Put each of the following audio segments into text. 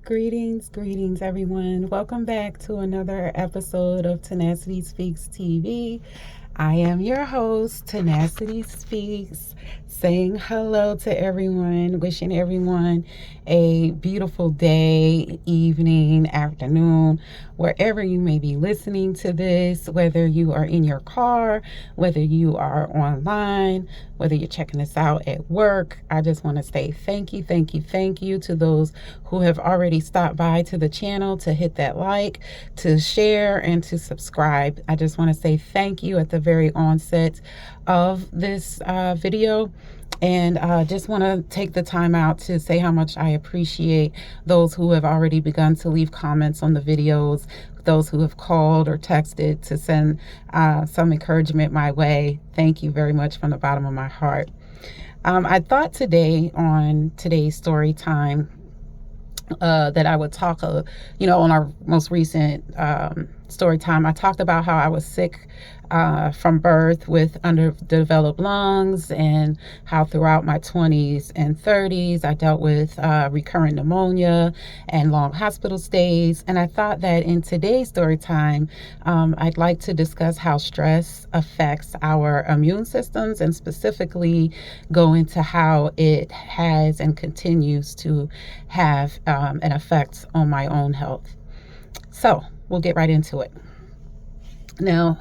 Greetings, everyone. Welcome back to another episode of Tenacity Speaks TV. I am your host, Tenacity Speaks, saying hello to everyone, wishing everyone a beautiful day, evening, afternoon, wherever you may be listening to this, whether you are in your car, whether you are online, whether you're checking this out at work. I just want to say thank you to those who have already stopped by to the channel to hit that like, to share, and to subscribe. I just want to say thank you at the very onset of this video. And just want to take the time out to say how much I appreciate those who have already begun to leave comments on the videos, those who have called or texted to send some encouragement my way. Thank you very much from the bottom of my heart. I thought today on today's story time that I would talk, on our most recent story time, I talked about how I was sick from birth with underdeveloped lungs, and how throughout my 20s and 30s I dealt with recurrent pneumonia and long hospital stays. And I thought that in today's story time, I'd like to discuss how stress affects our immune systems, and specifically go into how it has and continues to have an effect on my own health. So we'll get right into it. Now,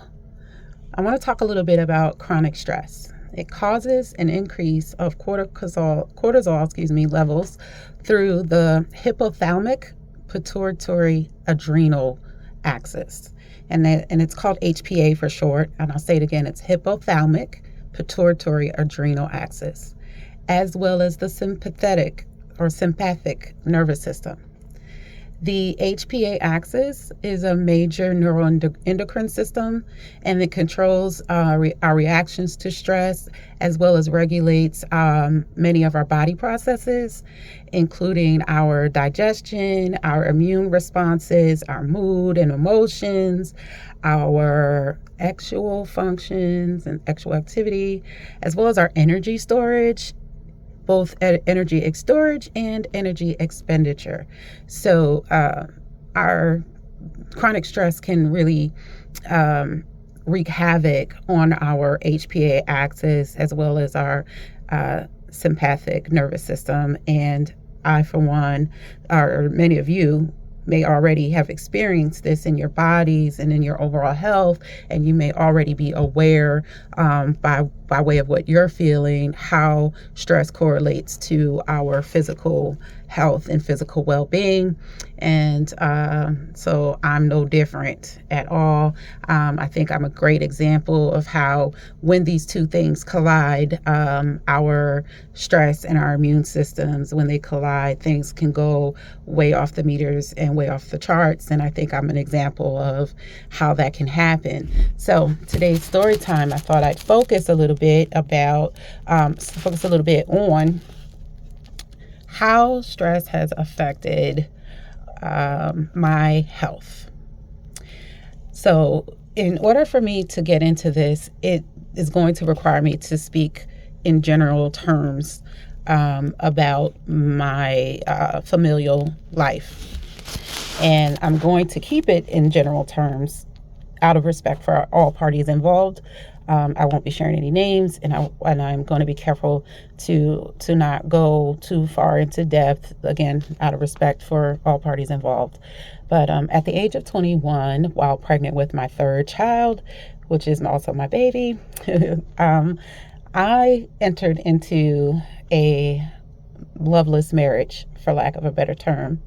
I want to talk a little bit about chronic stress. It causes an increase of cortisol levels through the hypothalamic pituitary adrenal axis. And it's called HPA for short. And I'll say it again, it's hypothalamic pituitary adrenal axis, as well as the sympathetic nervous system. The HPA axis is a major neuroendocrine system, and it controls our reactions to stress, as well as regulates many of our body processes, including our digestion, our immune responses, our mood and emotions, our sexual functions and sexual activity, as well as our energy storage, both energy storage and energy expenditure. So our chronic stress can really wreak havoc on our HPA axis, as well as our sympathetic nervous system. And I, for one, or many of you, may already have experienced this in your bodies and in your overall health, and you may already be aware by way of what you're feeling, how stress correlates to our physical health and physical well-being. And so I'm no different at all. I think I'm a great example of how, when these two things collide, our stress and our immune systems, when they collide, things can go way off the meters and way off the charts. And I think I'm an example of how that can happen. So today's story time, I thought I'd focus a little bit on how stress has affected my health. So in order for me to get into this, it is going to require me to speak in general terms about my familial life. And I'm going to keep it in general terms out of respect for all parties involved. I won't be sharing any names, and I'm going to be careful to not go too far into depth, again, out of respect for all parties involved. But at the age of 21, while pregnant with my third child, which is also my baby, I entered into a loveless marriage, for lack of a better term.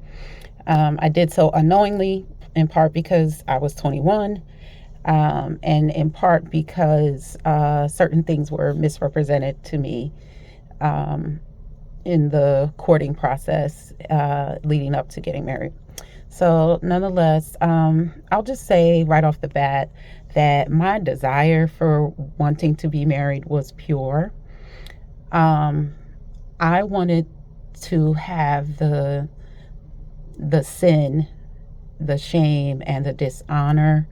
I did so unknowingly, in part because I was 21. And in part because certain things were misrepresented to me in the courting process leading up to getting married. So nonetheless, I'll just say right off the bat that my desire for wanting to be married was pure. I wanted to have the sin, the shame, and the dishonor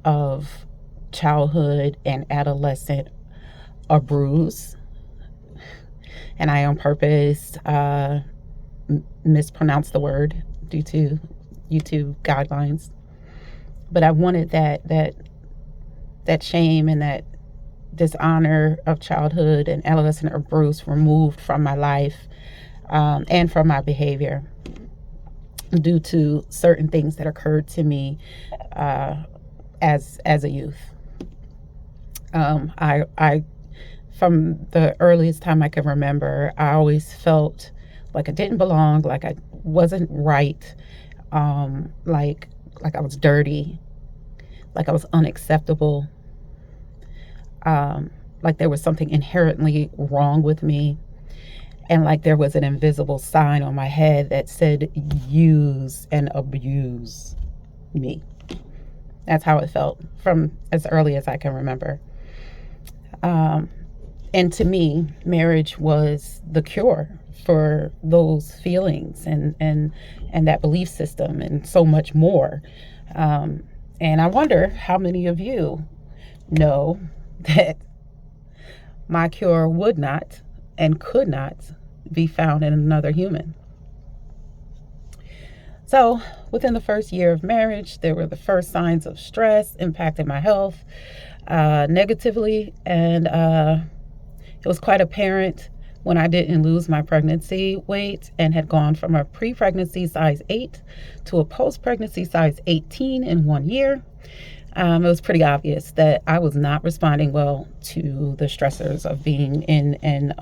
of childhood and adolescent a bruise. And I on purpose mispronounced the word due to YouTube guidelines. But I wanted that shame and that dishonor of childhood and adolescent abuse removed from my life, and from my behavior due to certain things that occurred to me as a youth. I from the earliest time I can remember, I always felt like I didn't belong, like I wasn't right, like I was dirty, like I was unacceptable, like there was something inherently wrong with me, and like there was an invisible sign on my head that said, use and abuse me. That's how it felt from as early as I can remember. And to me, marriage was the cure for those feelings and that belief system and so much more. And I wonder how many of you know that my cure would not and could not be found in another human. So within the first year of marriage, there were the first signs of stress impacting my health negatively. And it was quite apparent when I didn't lose my pregnancy weight and had gone from a pre-pregnancy size 8 to a post-pregnancy size 18 in 1 year. It was pretty obvious that I was not responding well to the stressors of being in an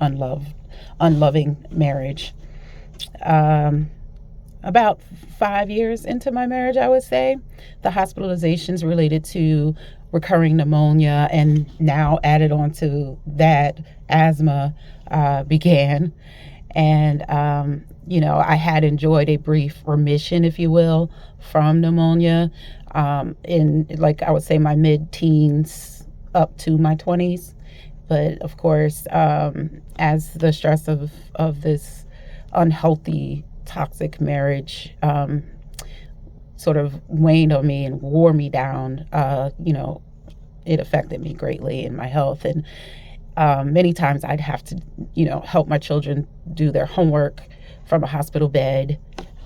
unloving marriage. About 5 years into my marriage, I would say, the hospitalizations related to recurring pneumonia and now added on to that asthma began. And, I had enjoyed a brief remission, if you will, from pneumonia in, like, I would say my mid-teens up to my 20s. But of course, as the stress of this unhealthy, toxic marriage sort of waned on me and wore me down, it affected me greatly in my health. And many times I'd have to, help my children do their homework from a hospital bed.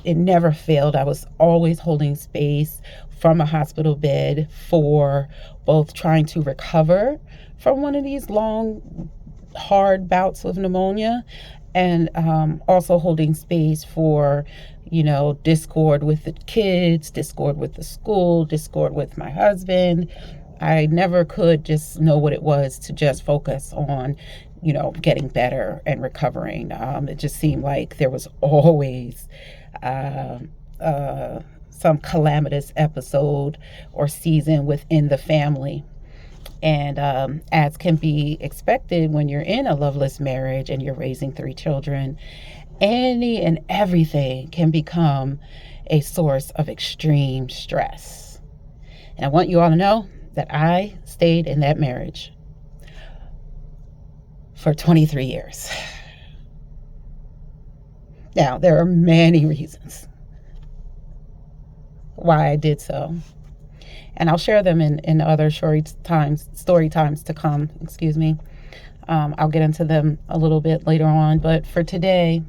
It never failed. I was always holding space from a hospital bed for both trying to recover from one of these long, hard bouts of pneumonia, and also holding space for, discord with the kids, discord with the school, discord with my husband. I never could just know what it was to just focus on, getting better and recovering. It just seemed like there was always some calamitous episode or season within the family. And as can be expected when you're in a loveless marriage and you're raising 3 children, any and everything can become a source of extreme stress. And I want you all to know that I stayed in that marriage for 23 years. Now, there are many reasons why I did so. And I'll share them in other story times to come. I'll get into them a little bit later on. But for today,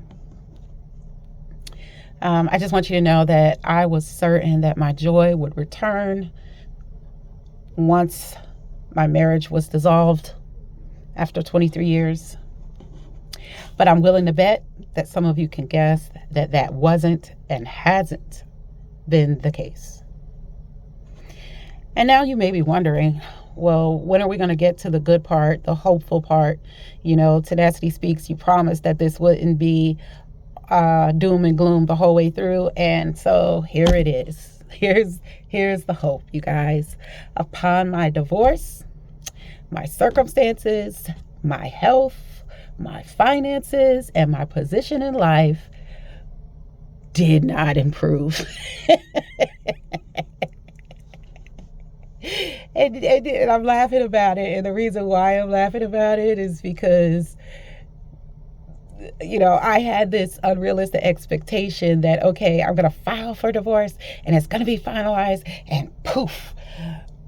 I just want you to know that I was certain that my joy would return once my marriage was dissolved after 23 years. But I'm willing to bet that some of you can guess that that wasn't and hasn't been the case. And now you may be wondering, well, when are we going to get to the good part, the hopeful part? Tenacity Speaks, you promised that this wouldn't be doom and gloom the whole way through. And so here it is. Here's the hope, you guys. Upon my divorce, my circumstances, my health, my finances, and my position in life did not improve. And I'm laughing about it. And the reason why I'm laughing about it is because, I had this unrealistic expectation that, okay, I'm going to file for divorce and it's going to be finalized and poof,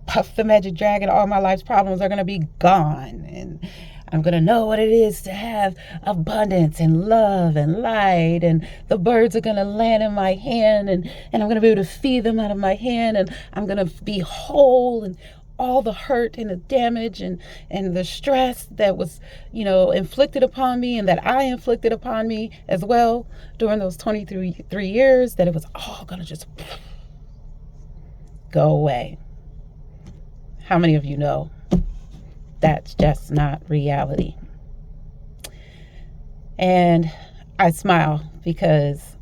puff the magic dragon, all my life's problems are going to be gone. And I'm going to know what it is to have abundance and love and light. And the birds are going to land in my hand, and I'm going to be able to feed them out of my hand. And I'm going to be whole, and all the hurt and the damage and the stress that was, inflicted upon me and that I inflicted upon me as well during those 23 years, that it was all going to just go away. How many of you know that's just not reality? And I smile because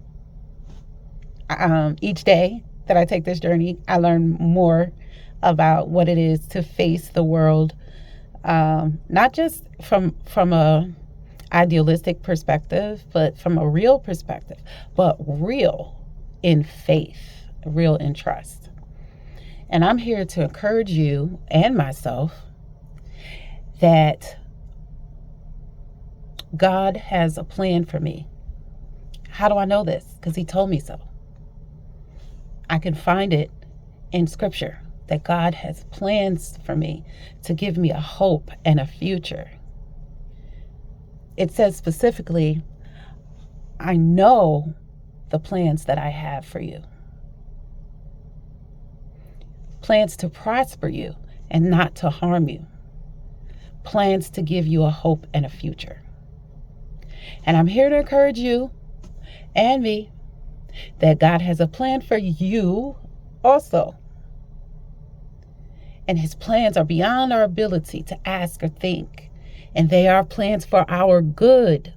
each day that I take this journey, I learn more about what it is to face the world, not just from a idealistic perspective, but from a real perspective, but real in faith, real in trust. And I'm here to encourage you and myself that God has a plan for me. How do I know this? Because He told me so. I can find it in Scripture that God has plans for me to give me a hope and a future. It says specifically, I know the plans that I have for you. Plans to prosper you and not to harm you. Plans to give you a hope and a future. And I'm here to encourage you and me that God has a plan for you also. And His plans are beyond our ability to ask or think. And they are plans for our good.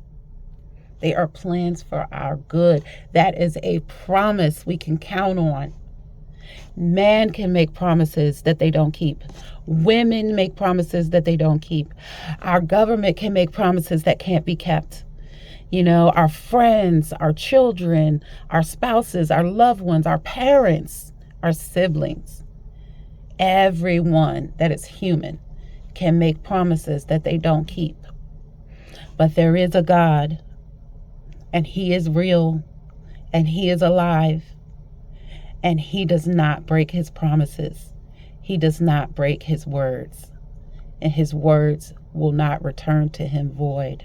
They are plans for our good. That is a promise we can count on. Man can make promises that they don't keep. Women make promises that they don't keep. Our government can make promises that can't be kept. Our friends, our children, our spouses, our loved ones, our parents, our siblings. Everyone that is human can make promises that they don't keep. But there is a God, and He is real, and He is alive, and He does not break His promises. He does not break His words, and His words will not return to Him void.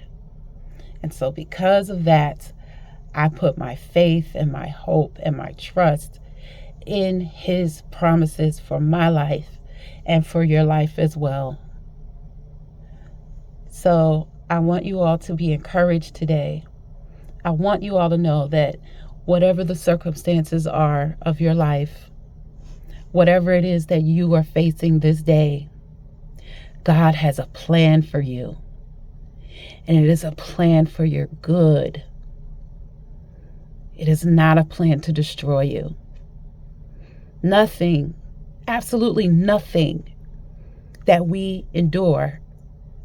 And so because of that, I put my faith and my hope and my trust in His promises for my life and for your life as well. So I want you all to be encouraged today. I want you all to know that whatever the circumstances are of your life, whatever it is that you are facing this day, God has a plan for you. And it is a plan for your good. It is not a plan to destroy you. Nothing, absolutely nothing that we endure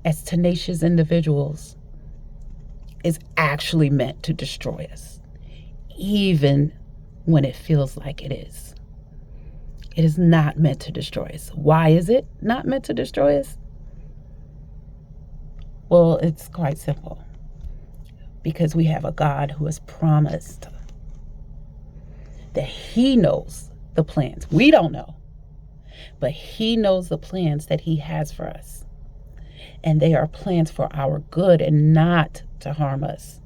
as tenacious individuals is actually meant to destroy us, even when it feels like it is. It is not meant to destroy us. Why is it not meant to destroy us? Well, it's quite simple. Because we have a God who has promised that He knows the plans. We don't know, but He knows the plans that He has for us. And they are plans for our good and not to harm us.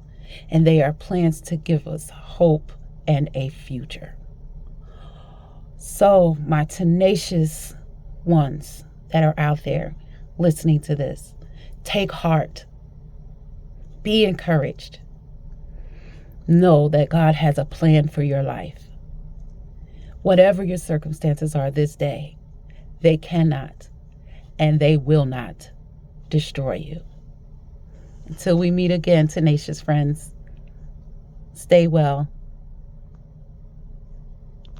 And they are plans to give us hope and a future. So, my tenacious ones that are out there listening to this, take heart. Be encouraged. Know that God has a plan for your life. Whatever your circumstances are this day, they cannot and they will not destroy you. Until we meet again, tenacious friends, stay well